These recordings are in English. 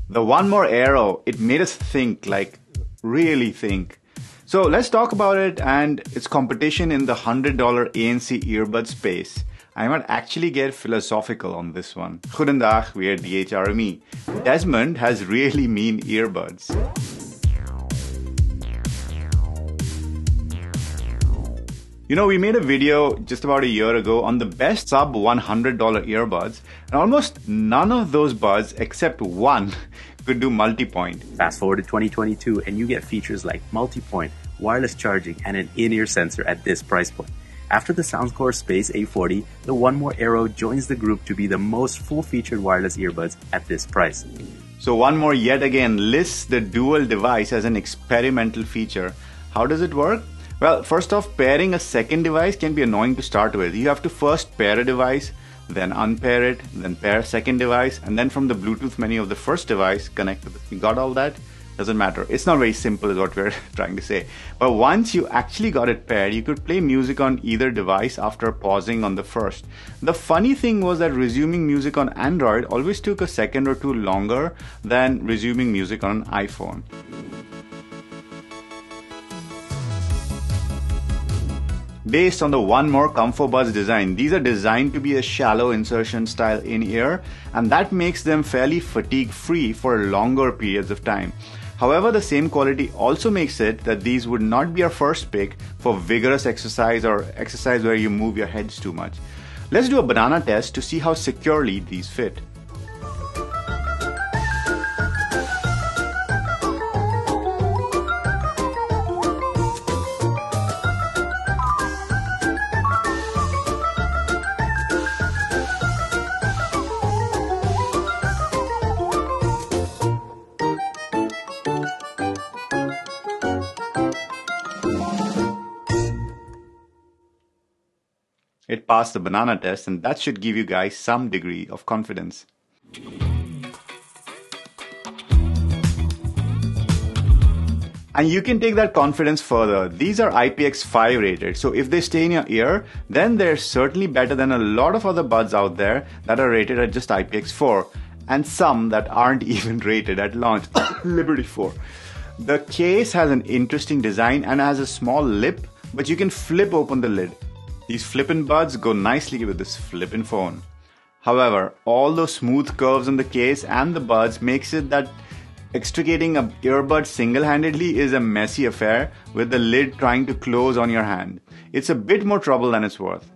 The One More Aero, it made us think, like really think. So let's talk about it and its competition in the $100 ANC earbud space. I might actually get philosophical on this one. Goedendag, weer DHRME. Desmond has really mean earbuds. You know, we made a video just about a year ago on the best sub $100 earbuds, and almost none of those buds, except one, could do multi-point. Fast forward to 2022 and you get features like multi-point, wireless charging, and an in-ear sensor at this price point. After the Soundcore Space A40, the One More Aero joins the group to be the most full-featured wireless earbuds at this price. So One More yet again lists the dual device as an experimental feature. How does it work? Well, first off, pairing a second device can be annoying to start with. You have to first pair a device, then unpair it, then pair a second device, and then from the Bluetooth menu of the first device, connect to it. You got all that? Doesn't matter. It's not very simple is what we're trying to say. But once you actually got it paired, you could play music on either device after pausing on the first. The funny thing was that resuming music on Android always took a second or two longer than resuming music on an iPhone. Based on the One More ComfoBuds design, these are designed to be a shallow insertion style in-ear, and that makes them fairly fatigue-free for longer periods of time. However, the same quality also makes it that these would not be our first pick for vigorous exercise or exercise where you move your heads too much. Let's do a banana test to see how securely these fit. It passed the banana test, and that should give you guys some degree of confidence. And you can take that confidence further. These are IPX5 rated, so if they stay in your ear, then they're certainly better than a lot of other buds out there that are rated at just IPX4, and some that aren't even rated at launch, Liberty 4. The case has an interesting design and has a small lip, but you can flip open the lid. These flippin' buds go nicely with this flippin' phone. However, all those smooth curves on the case and the buds makes it that extricating an earbud single-handedly is a messy affair with the lid trying to close on your hand. It's a bit more trouble than it's worth.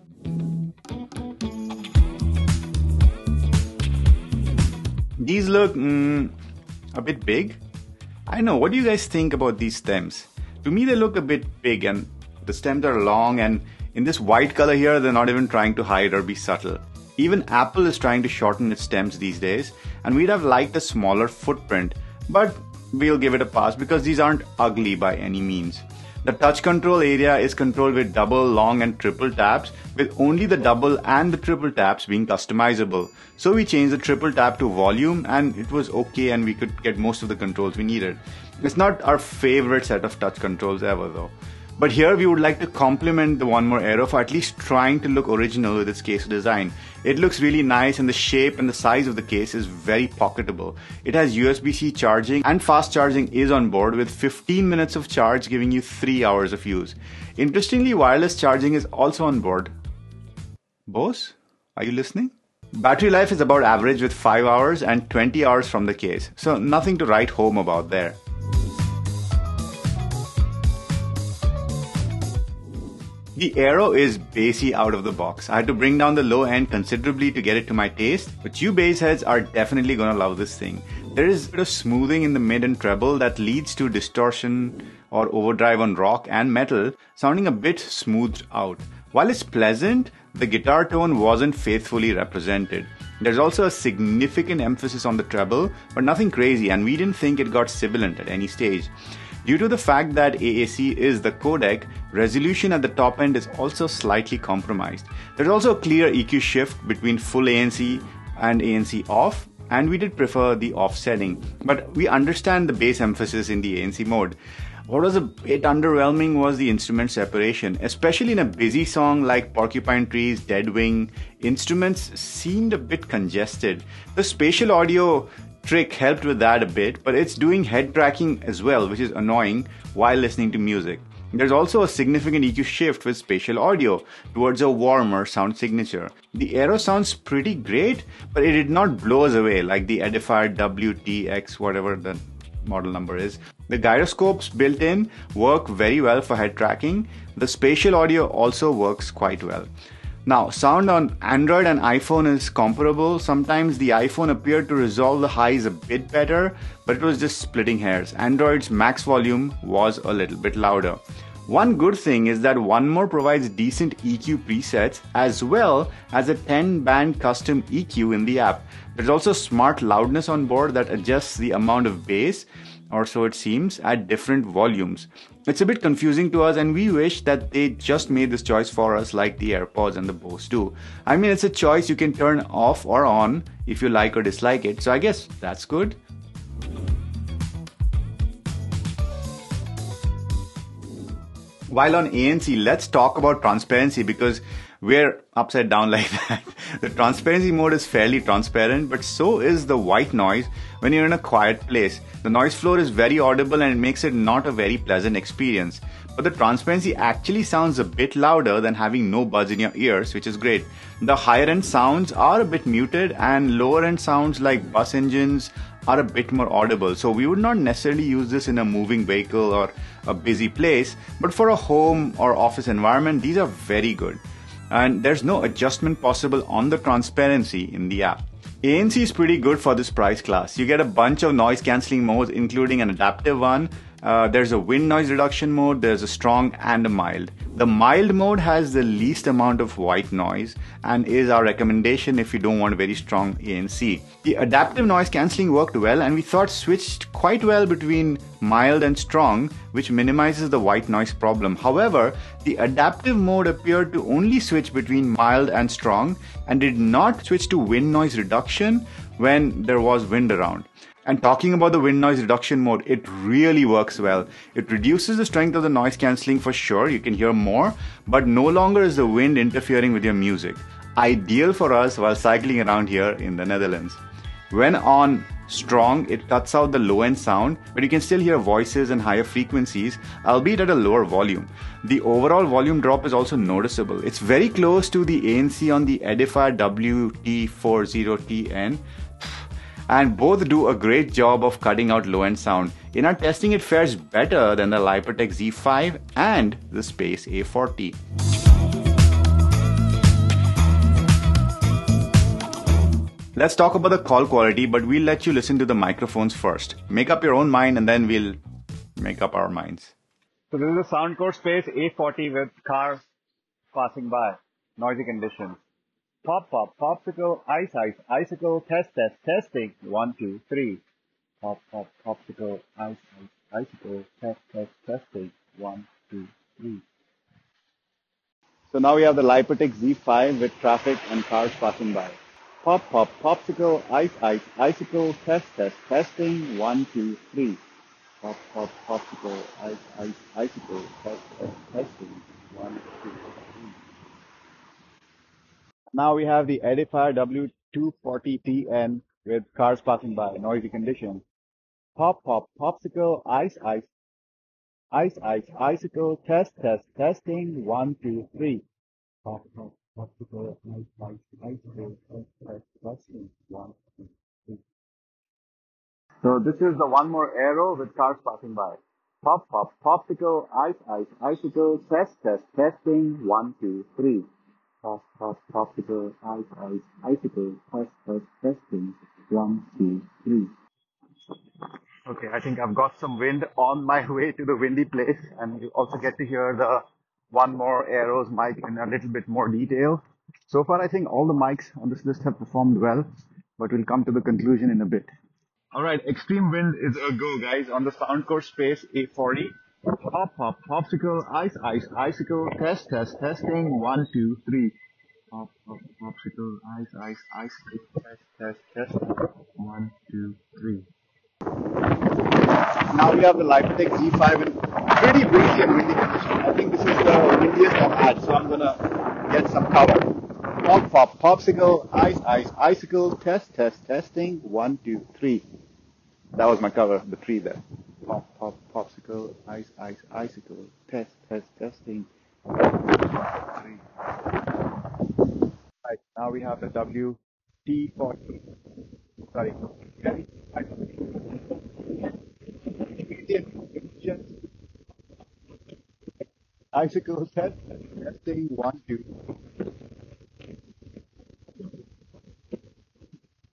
These look a bit big. I know, what do you guys think about these stems? To me they look a bit big, and the stems are long, and in this white color here, they're not even trying to hide or be subtle. Even Apple is trying to shorten its stems these days, and we'd have liked a smaller footprint, but we'll give it a pass because these aren't ugly by any means. The touch control area is controlled with double, long and triple taps, with only the double and the triple taps being customizable. So we changed the triple tap to volume, and it was okay, and we could get most of the controls we needed. It's not our favorite set of touch controls ever though. But here we would like to compliment the One More Aero for at least trying to look original with its case design. It looks really nice, and the shape and the size of the case is very pocketable. It has USB-C charging, and fast charging is on board with 15 minutes of charge giving you 3 hours of use. Interestingly, wireless charging is also on board. Bose, are you listening? Battery life is about average with 5 hours and 20 hours from the case, so nothing to write home about there. The Aero is bassy out of the box. I had to bring down the low end considerably to get it to my taste, but you bass heads are definitely gonna love this thing. There is a bit of smoothing in the mid and treble that leads to distortion or overdrive on rock and metal, sounding a bit smoothed out. While it's pleasant, the guitar tone wasn't faithfully represented. There's also a significant emphasis on the treble, but nothing crazy, and we didn't think it got sibilant at any stage. Due to the fact that AAC is the codec, resolution at the top end is also slightly compromised. There's also a clear EQ shift between full ANC and ANC off, and we did prefer the off setting, but we understand the bass emphasis in the ANC mode. What was a bit underwhelming was the instrument separation, especially in a busy song like Porcupine Tree's Dead Wing. Instruments seemed a bit congested. The spatial audio trick helped with that a bit, but it's doing head tracking as well, which is annoying while listening to music. There's also a significant EQ shift with spatial audio towards a warmer sound signature. The Aero sounds pretty great, but it did not blow us away like the Edifier WTX, whatever the model number is. The gyroscopes built in work very well for head tracking. The spatial audio also works quite well. Now, sound on Android and iPhone is comparable. Sometimes the iPhone appeared to resolve the highs a bit better, but it was just splitting hairs. Android's max volume was a little bit louder. One good thing is that One More provides decent EQ presets as well as a 10-band custom EQ in the app. There's also smart loudness on board that adjusts the amount of bass, or so it seems, at different volumes. It's a bit confusing to us, and we wish that they just made this choice for us like the AirPods and the Bose do. I mean, it's a choice you can turn off or on if you like or dislike it, so I guess that's good. While on ANC, let's talk about transparency because we're upside down like that. The transparency mode is fairly transparent, but so is the white noise when you're in a quiet place. The noise floor is very audible and it makes it not a very pleasant experience. But the transparency actually sounds a bit louder than having no buds in your ears, which is great. The higher end sounds are a bit muted and lower end sounds like bus engines are a bit more audible. So we would not necessarily use this in a moving vehicle or a busy place, but for a home or office environment, these are very good. And there's no adjustment possible on the transparency in the app. ANC is pretty good for this price class. You get a bunch of noise cancelling modes, including an adaptive one. There's a wind noise reduction mode, there's a strong and a mild. The mild mode has the least amount of white noise and is our recommendation if you don't want a very strong ANC. The adaptive noise cancelling worked well and we thought switched quite well between mild and strong, which minimizes the white noise problem. However, the adaptive mode appeared to only switch between mild and strong and did not switch to wind noise reduction when there was wind around. And talking about the wind noise reduction mode, it really works well. It reduces the strength of the noise cancelling for sure, you can hear more, but no longer is the wind interfering with your music. Ideal for us while cycling around here in the Netherlands. When on strong, it cuts out the low end sound, but you can still hear voices and higher frequencies, albeit at a lower volume. The overall volume drop is also noticeable. It's very close to the ANC on the Edifier WT40TN, and both do a great job of cutting out low-end sound. In our testing, it fares better than the Lipotech Z5 and the Space A40. Let's talk about the call quality, but we'll let you listen to the microphones first. Make up your own mind and then we'll make up our minds. So this is a Soundcore Space A40 with car passing by, noisy conditions. Pop, pop, popsicle, ice, ice, icicle, test, test, testing, 1, 2, 3. Pop, pop, popsicle, ice, ice, icicle, test, test, testing, 1, 2, 3. So now we have the Lipotech Z5 with traffic and cars passing by. Pop, pop, popsicle, ice, ice, icicle, test, test, testing, 1, 2, 3. Pop, pop, popsicle, ice, ice, icicle, test, test, testing, 1, 2, 3. Now we have the Edifier W240TN with cars passing by, noisy conditions. Pop, pop, popsicle, ice, ice, ice, ice, icicle, test, test, testing, 1, 2, 3. Pop, pop, popsicle, ice, ice, icicle, test, test, testing, 1, 2, 3. So this is the One More Aero with cars passing by. Pop, pop, popsicle, ice, ice, icicle, test, test, testing, 1, 2, 3. Pop, pop, popsicle, ice, ice, icicle, test, test, testing, 1, 2, 3. Okay, I think I've got some wind on my way to the windy place, and you also get to hear the One More Aero's mic in a little bit more detail. So far, I think all the mics on this list have performed well, but we'll come to the conclusion in a bit. All right, extreme wind is a go, guys, on the Soundcore Space A40. Pop, pop, popsicle, ice, ice, icicle, test, test, testing, 1, 2, 3. Pop, pop, popsicle, ice, ice, icicle, test, test, testing, 1, 2, 3. Now we have the Lipotech Z5 in pretty breezy and windy conditions. I think this is the windiest I've had, so I'm gonna get some cover. Pop, pop, popsicle, ice, ice, icicle, test, test, testing, 1, 2, 3. That was my cover, the tree there. Pop, pop, popsicle, ice, ice, icicle, test, test, testing. Three. Right, now we have the WT40. Sorry, icicle test, testing, 1, 2.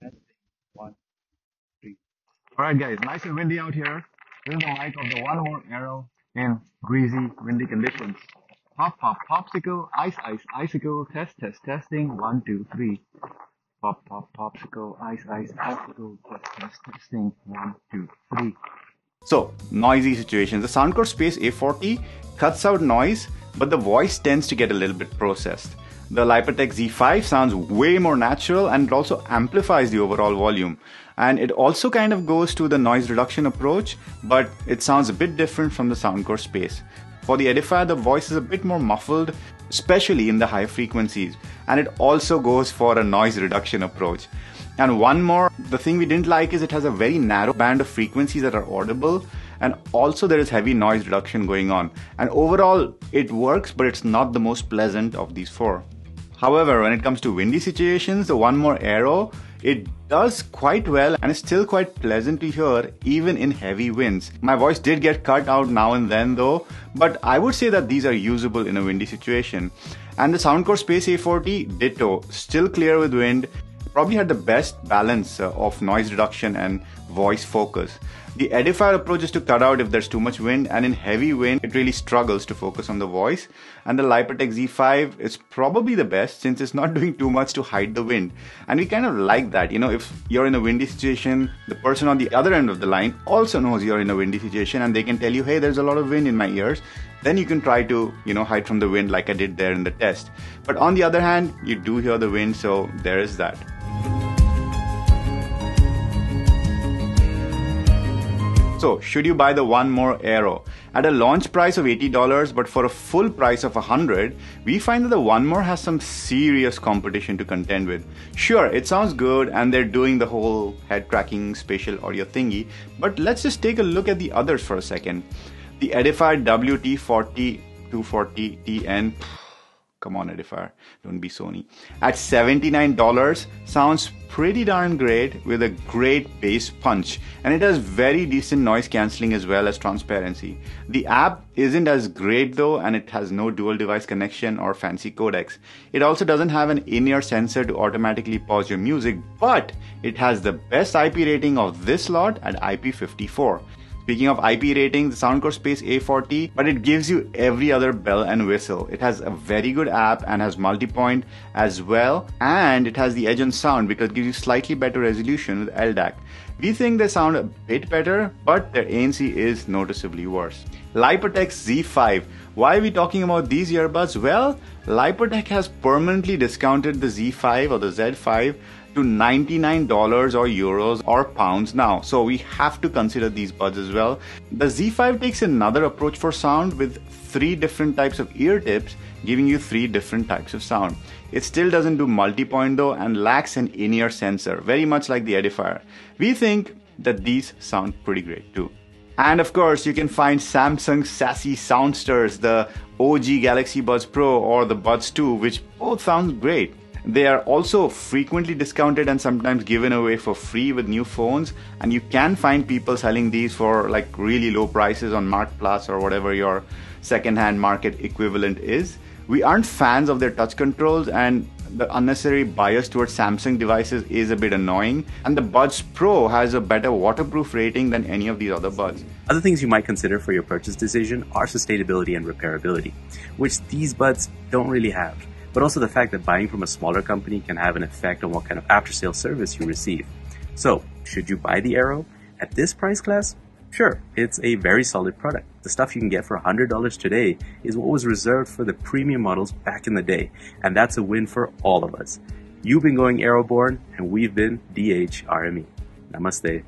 Testing, 1, 3. Alright guys, nice and windy out here. This is the mic of the One More Arrow in breezy, windy conditions. Pop, pop, popsicle, ice, ice, icicle, test, test, testing, 1, 2, 3. Pop, pop, popsicle, ice, ice, icicle, test, test, testing, 1, 2, 3. So, noisy situations. The Soundcore Space A40 cuts out noise, but the voice tends to get a little bit processed. The Lipotech Z5 sounds way more natural and it also amplifies the overall volume. And it also kind of goes to the noise reduction approach, but it sounds a bit different from the Soundcore Space. For the Edifier, the voice is a bit more muffled, especially in the high frequencies. And it also goes for a noise reduction approach. And one more, the thing we didn't like is it has a very narrow band of frequencies that are audible, and also there is heavy noise reduction going on. And overall, it works, but it's not the most pleasant of these four. However, when it comes to windy situations, the One More Arrow, it does quite well and is still quite pleasant to hear even in heavy winds. My voice did get cut out now and then though, but I would say that these are usable in a windy situation. And the Soundcore Space A40, ditto, still clear with wind, probably had the best balance of noise reduction and voice focus. The Edifier approach is to cut out if there's too much wind, and in heavy wind it really struggles to focus on the voice. And the Lipotech Z5 is probably the best since it's not doing too much to hide the wind. And we kind of like that, you know, if you're in a windy situation, the person on the other end of the line also knows you're in a windy situation and they can tell you, hey, there's a lot of wind in my ears. Then you can try to, hide from the wind like I did there in the test. But on the other hand, you do hear the wind, so there is that. So, should you buy the One More Arrow? At a launch price of $80, but for a full price of $100, we find that the One More has some serious competition to contend with. Sure, it sounds good and they're doing the whole head tracking spatial audio thingy, but let's just take a look at the others for a second. The Edifier WT40 240TN, come on Edifier, don't be Sony, at $79 sounds pretty darn great with a great bass punch, and it has very decent noise cancelling as well as transparency. The app isn't as great though, and it has no dual device connection or fancy codecs. It also doesn't have an in-ear sensor to automatically pause your music, but it has the best IP rating of this lot at IP54. Speaking of IP rating, the Soundcore Space A40, but it gives you every other bell and whistle. It has a very good app and has multi-point as well, and it has the edge on sound because it gives you slightly better resolution with LDAC. We think they sound a bit better, but their ANC is noticeably worse. Lipotech Z5. Why are we talking about these earbuds? Well, Lipotech has permanently discounted the Z5 or the Z5 to $99 or euros or pounds now. So we have to consider these buds as well. The Z5 takes another approach for sound with 3 different types of ear tips, giving you 3 different types of sound. It still doesn't do multi-point though and lacks an in-ear sensor, very much like the Edifier. We think that these sound pretty great too. And of course, you can find Samsung's sassy Soundsters, the OG Galaxy Buds Pro or the Buds 2, which both sound great. They are also frequently discounted and sometimes given away for free with new phones, and you can find people selling these for like really low prices on Marktplatz or whatever your second-hand market equivalent is. We aren't fans of their touch controls, and the unnecessary bias towards Samsung devices is a bit annoying, and the Buds Pro has a better waterproof rating than any of these other buds. Other things you might consider for your purchase decision are sustainability and repairability, which these buds don't really have. But also the fact that buying from a smaller company can have an effect on what kind of after-sale service you receive. So, should you buy the Arrow? At this price class? Sure, it's a very solid product. The stuff you can get for $100 today is what was reserved for the premium models back in the day, and that's a win for all of us. You've been going Arrowborn, and we've been DHRME. Namaste.